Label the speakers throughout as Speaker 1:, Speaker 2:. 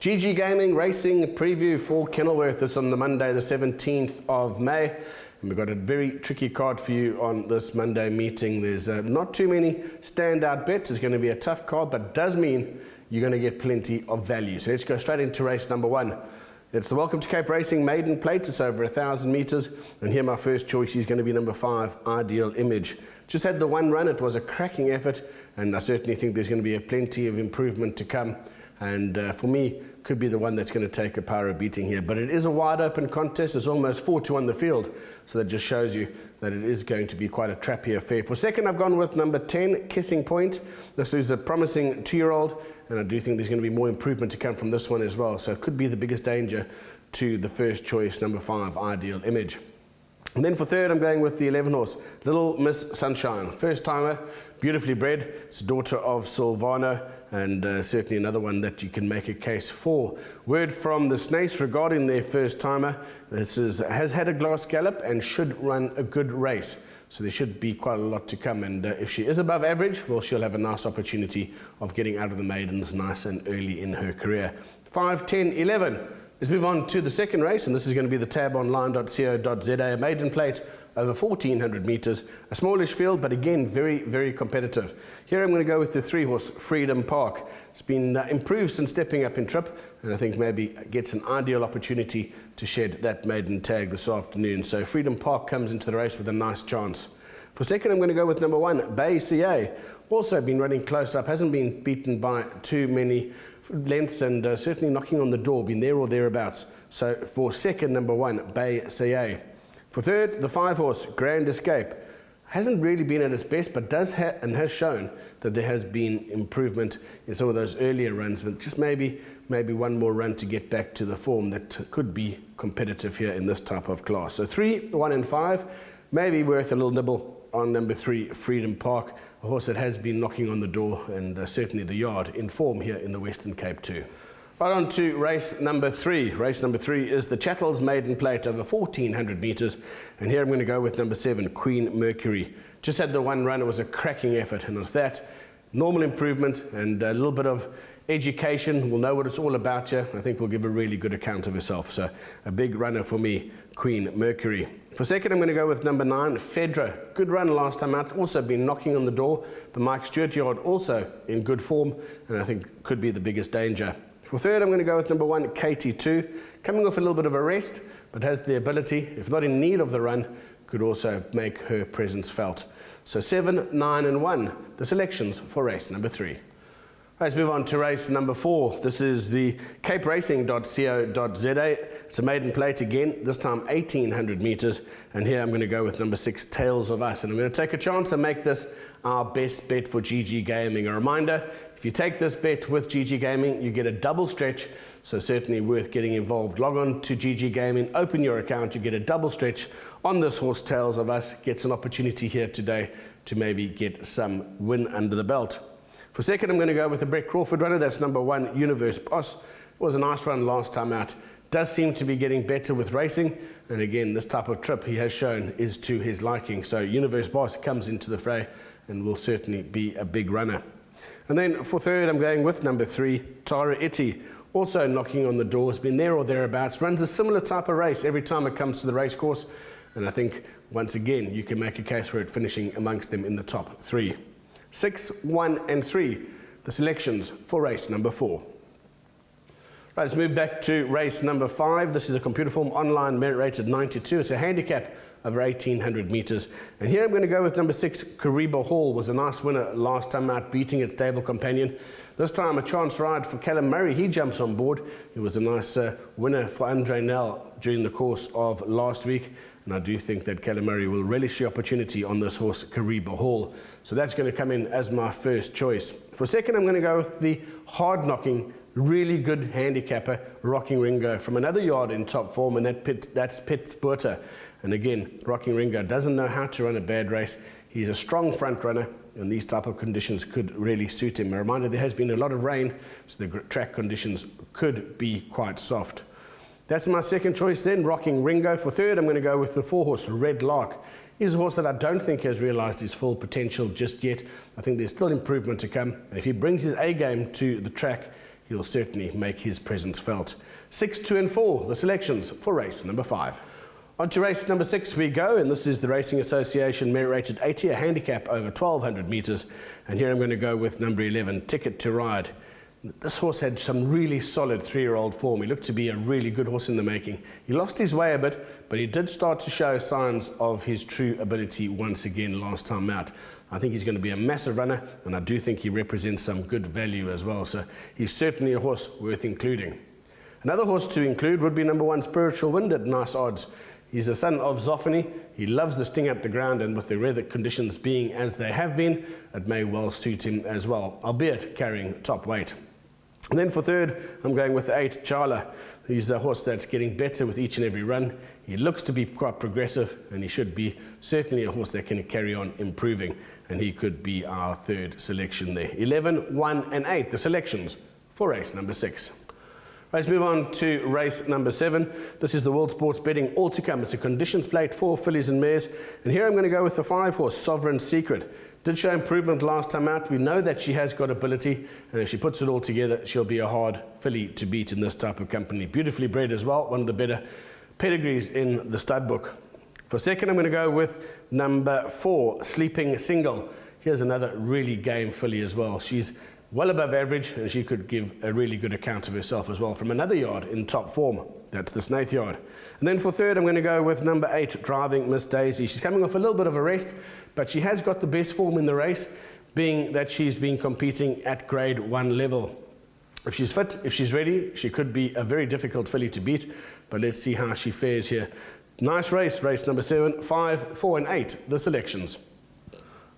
Speaker 1: GGGaming racing preview for Kenilworth. This on the Monday, the 17th of May. And we've got a very tricky card for you on this Monday meeting. There's not too many standout bets. It's going to be a tough card, but it does mean you're going to get plenty of value. So let's go straight into race number one. It's the Welcome to Cape Racing maiden plate. It's over 1,000 metres. And here my first choice is going to be number 5, Ideal Image. Just had the one run. It was a cracking effort. And I certainly think there's going to be plenty of improvement to come. And for me, could be the one that's going to take a power of beating here. But it is a wide open contest. There's almost 4-2 on the field. So that just shows you that it is going to be quite a trappy affair. For second, I've gone with number 10, Kissing Point. This is a promising 2-year-old. And I do think there's going to be more improvement to come from this one as well. So it could be the biggest danger to the first choice, number 5, Ideal Image. And then for third, I'm going with the 11 horse, Little Miss Sunshine. First timer, beautifully bred. It's daughter of Silvano, and certainly another one that you can make a case for. Word from the Snace regarding their first timer. This has had a glass gallop and should run a good race. So there should be quite a lot to come. And if she is above average, well, she'll have a nice opportunity of getting out of the maidens nice and early in her career. 5, 10, 11. Let's move on to the second race, and this is going to be the tabonline.co.za, a maiden plate over 1,400 metres, a smallish field, but again, very, very competitive. Here I'm going to go with the 3-horse Freedom Park. It's been improved since stepping up in trip, and I think maybe gets an ideal opportunity to shed that maiden tag this afternoon. So Freedom Park comes into the race with a nice chance. For second, I'm going to go with number 1, Bay CA. Also been running close up, hasn't been beaten by too many lengths, and certainly knocking on the door, been there or thereabouts. So for second, number 1, Bay CA. For third, the 5-horse Grand Escape. Hasn't really been at its best, but does and has shown that there has been improvement in some of those earlier runs, but just maybe one more run to get back to the form that could be competitive here in this type of class. So 3, 1 and 5, maybe worth a little nibble on number 3, Freedom Park, a horse that has been knocking on the door and certainly the yard in form here in the Western Cape too. Right on to race number 3. Race number 3 is the Chattels maiden plate over 1,400 metres, and here I'm going to go with number 7, Queen Mercury. Just had the one run. It was a cracking effort, and with that, normal improvement and a little bit of education. We'll know what it's all about here. I think we'll give a really good account of herself. So a big runner for me, Queen Mercury. For second, I'm going to go with number 9, Fedra. Good run last time out. Also been knocking on the door. The Mike Stewart yard also in good form, and I think could be the biggest danger. For third, I'm going to go with number 1, KT2. Coming off a little bit of a rest, but has the ability, if not in need of the run, could also make her presence felt. So 7, 9 and 1, the selections for race number 3. Let's move on to race number 4. This is the caperacing.co.za. It's a maiden plate again, this time 1,800 metres. And here I'm going to go with number 6, Tales of Us. And I'm going to take a chance and make this our best bet for GGGaming. A reminder, if you take this bet with GGGaming, you get a double stretch. So certainly worth getting involved. Log on to GGGaming, open your account, you get a double stretch on this horse, Tales of Us. Gets an opportunity here today to maybe get some win under the belt. For second, I'm going to go with the Brett Crawford runner. That's number 1, Universe Boss. It was a nice run last time out. Does seem to be getting better with racing. And again, this type of trip he has shown is to his liking. So Universe Boss comes into the fray and will certainly be a big runner. And then for third, I'm going with number 3, Tara Iti. Also knocking on the door. Has been there or thereabouts. Runs a similar type of race every time it comes to the racecourse. And I think, once again, you can make a case for it finishing amongst them in the top 3. 6, 1 and 3, the selections for race number 4. Right, let's move back to race number 5. This is a computer form online merit rated 92. It's a handicap over 1,800 metres. And here I'm going to go with number 6, Kariba Hall. Was a nice winner last time out, beating its stable companion. This time a chance ride for Callum Murray. He jumps on board. It was a nice winner for Andre Nell during the course of last week. And I do think that Callum Murray will relish the opportunity on this horse, Kariba Hall. So that's going to come in as my first choice. For second, I'm going to go with the hard-knocking, really good handicapper, Rocking Ringo, from another yard in top form, and that's Pit Buerta. And again, Rocking Ringo doesn't know how to run a bad race. He's a strong front runner, and these type of conditions could really suit him. A reminder, there has been a lot of rain, so the track conditions could be quite soft. That's my second choice then, Rocking Ringo. For third, I'm going to go with the 4-horse Red Lark. He's a horse that I don't think has realised his full potential just yet. I think there's still improvement to come. And if he brings his A game to the track, he'll certainly make his presence felt. 6, 2 and 4, the selections for race number 5. On to race number 6 we go, and this is the Racing Association merit rated 80, a handicap over 1200 metres. And here I'm going to go with number 11, Ticket to Ride. This horse had some really solid 3-year-old form. He looked to be a really good horse in the making. He lost his way a bit, but he did start to show signs of his true ability once again last time out. I think he's going to be a massive runner, and I do think he represents some good value as well. So he's certainly a horse worth including. Another horse to include would be number 1, Spiritual Wind at nice odds. He's the son of Zophany. He loves the sting at the ground, and with the weather conditions being as they have been, it may well suit him as well, albeit carrying top weight. And then for third, I'm going with 8, Charla. He's a horse that's getting better with each and every run. He looks to be quite progressive, and he should be certainly a horse that can carry on improving, and he could be our third selection there. 11, 1 and 8, the selections for race number 6. Let's move on to race number 7. This is the World Sports Betting All to Come. It's a conditions plate for fillies and mares. And here I'm going to go with the 5 horse, Sovereign Secret. Did show improvement last time out. We know that she has got ability, and if she puts it all together, she'll be a hard filly to beat in this type of company. Beautifully bred as well, one of the better pedigrees in the stud book. For second, I'm going to go with number 4, Sleeping Single. Here's another really game filly as well. She's well above average, and she could give a really good account of herself as well from another yard in top form. That's the Snaith yard. And then for third, I'm going to go with number 8, Driving Miss Daisy. She's coming off a little bit of a rest, but she has got the best form in the race, being that she's been competing at grade 1 level. If she's fit, if she's ready, she could be a very difficult filly to beat, but let's see how she fares here. Nice race, race number 7, 5, 4 and 8, the selections.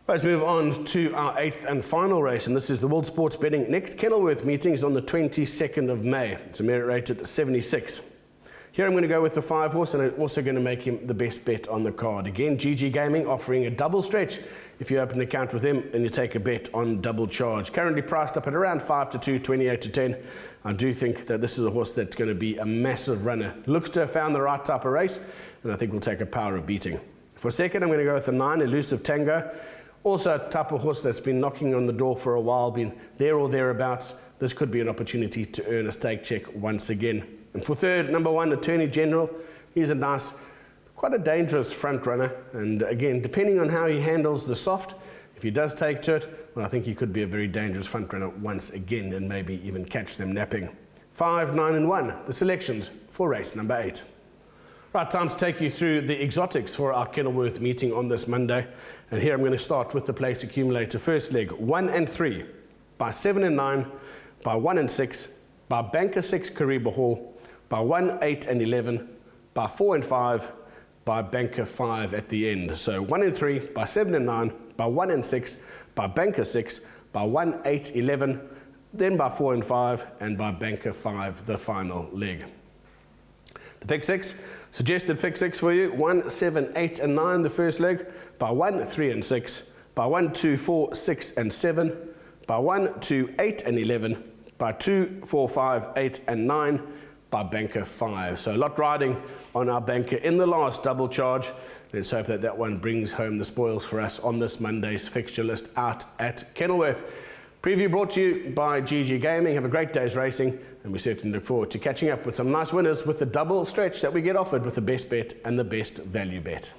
Speaker 1: Let's move on to our 8th and final race, and this is the World Sports Betting next Kenilworth meeting is on the 22nd of May. It's a merit rated 76. Here I'm going to go with the 5 horse, and I'm also going to make him the best bet on the card. Again, GGGaming offering a double stretch if you open an account with them and you take a bet on double charge. Currently priced up at around 5 to 2, 28 to 10. I do think that this is a horse that's going to be a massive runner. Looks to have found the right type of race, and I think will take a power of beating. For second, I'm going to go with the 9, Elusive Tango. Also a type of horse that's been knocking on the door for a while, been there or thereabouts. This could be an opportunity to earn a stake check once again. And for third, number 1, Attorney General. He's a nice, quite a dangerous front runner. And again, depending on how he handles the soft, if he does take to it, well, I think he could be a very dangerous front runner once again and maybe even catch them napping. 5, 9 and 1, the selections for race number 8. Right, time to take you through the exotics for our Kenilworth meeting on this Monday. And here I'm going to start with the place accumulator. First leg, 1 and 3, by 7 and 9, by 1 and 6, by banker 6, Kariba Hall, by 1, 8 and 11, by 4 and 5, by banker 5 at the end. So 1 and 3, by 7 and 9, by 1 and 6, by banker 6, by 1, 8, 11, then by 4 and 5, and by banker 5, the final leg. The pick 6, suggested pick 6 for you, 1, 7, 8 and 9, the first leg, by 1, 3 and 6, by 1, 2, 4, 6 and 7, by 1, 2, 8 and 11, by 2, 4, 5, 8 and 9, by banker 5. So a lot riding on our banker in the last double charge. Let's hope that that one brings home the spoils for us on this Monday's fixture list out at Kenilworth. Preview brought to you by GGGaming. Have a great day's racing, and we certainly look forward to catching up with some nice winners with the double stretch that we get offered with the best bet and the best value bet.